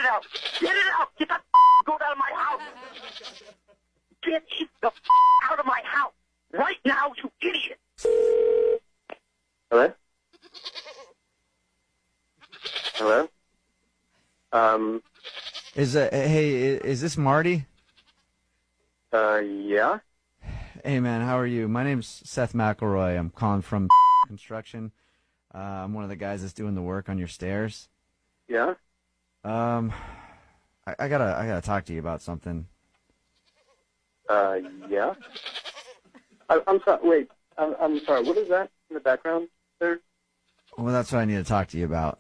it out. Get it out. Get the goat out of my house. Get it the out of my house right now, you idiot. Hello? Hello? Is this Marty? Yeah? Hey, man, how are you? My name's Seth McElroy. I'm calling from construction. I'm one of the guys that's doing the work on your stairs. Yeah? I gotta talk to you about something. Yeah? I'm sorry, wait, I'm sorry, what is that in the background there? Well, that's what I need to talk to you about.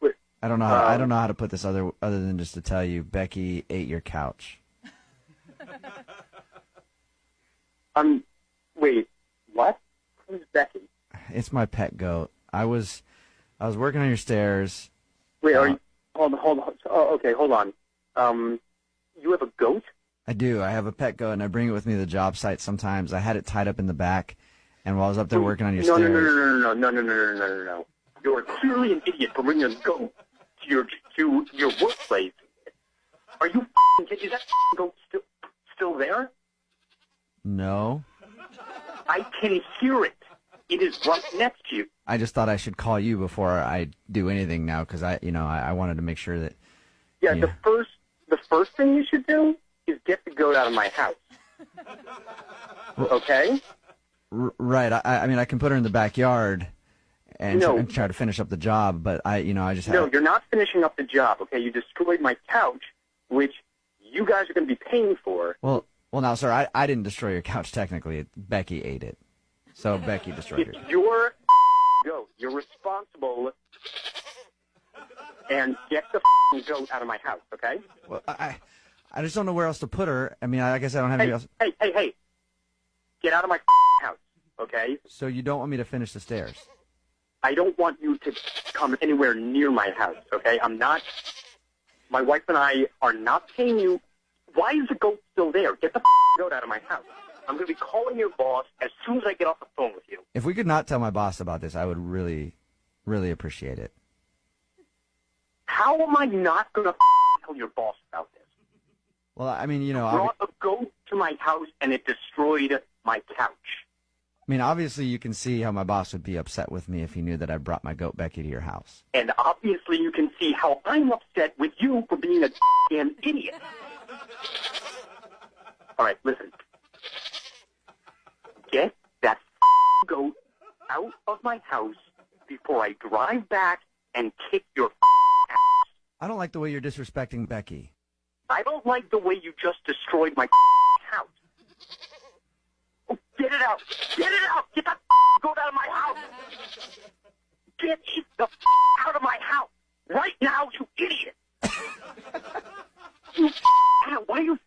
Wait, I don't know how to put this other than just to tell you Becky ate your couch. Wait, what? Who's Becky? It's my pet goat. I was working on your stairs. Wait, are you, hold on, oh, okay, hold on. You have a goat? I do. I have a pet goat, and I bring it with me to the job site sometimes. I had it tied up in the back, and while I was up there working on your stairs... No. You're clearly an idiot for bringing a goat to your workplace. Are you kidding? Is that goat still there? No. I can hear it. It is right next to you. I just thought I should call you before I do anything now, because I wanted to make sure that... Yeah, the first thing you should do is get the goat out of my house. Okay? Right. I mean, I can put her in the backyard and try to finish up the job, but I just have... No, you're not finishing up the job, okay? You destroyed my couch, which you guys are going to be paying for. Well, now, sir, I didn't destroy your couch technically. Becky ate it. So Becky destroyed It's it. your goat. You're responsible. And get the goat out of my house, okay? Well, I just don't know where else to put her. I mean, I guess I don't have anywhere else. Hey. Get out of my house, okay? So you don't want me to finish the stairs? I don't want you to come anywhere near my house, okay? My wife and I are not paying you. Why is the goat still there? Get the goat out of my house. I'm going to be calling your boss as soon as I get off the phone with you. If we could not tell my boss about this, I would really, really appreciate it. How am I not going to tell your boss about this? Well, I mean, You brought a goat to my house and it destroyed my couch. I mean, obviously you can see how my boss would be upset with me if he knew that I brought my goat Becky to your house. And obviously you can see how I'm upset with you for being a damn idiot. All right, listen. Get that goat out of my house before I drive back and kick your ass. I don't like the way you're disrespecting Becky. I don't like the way you just destroyed my house. Oh, get it out. Get it out. Get that goat out of my house. Get it the out of my house right now, you idiot. Why are you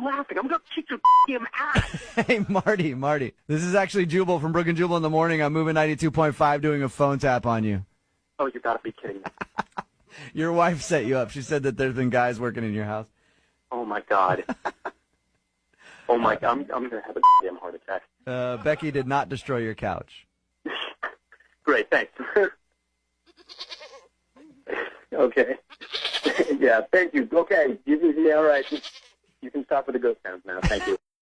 laughing? I'm going to kick your damn ass. Hey, Marty. This is actually Jubal from Brook and Jubal in the Morning. I'm moving 92.5 doing a phone tap on you. Oh, you got to be kidding me. Your wife set you up. She said that there's been guys working in your house. Oh, my God. Oh, my God. I'm going to have a damn heart attack. Becky did not destroy your couch. Great, thanks. Okay. Yeah, thank you. Okay. Yeah, all right. You can stop with the ghost sounds now. Thank you.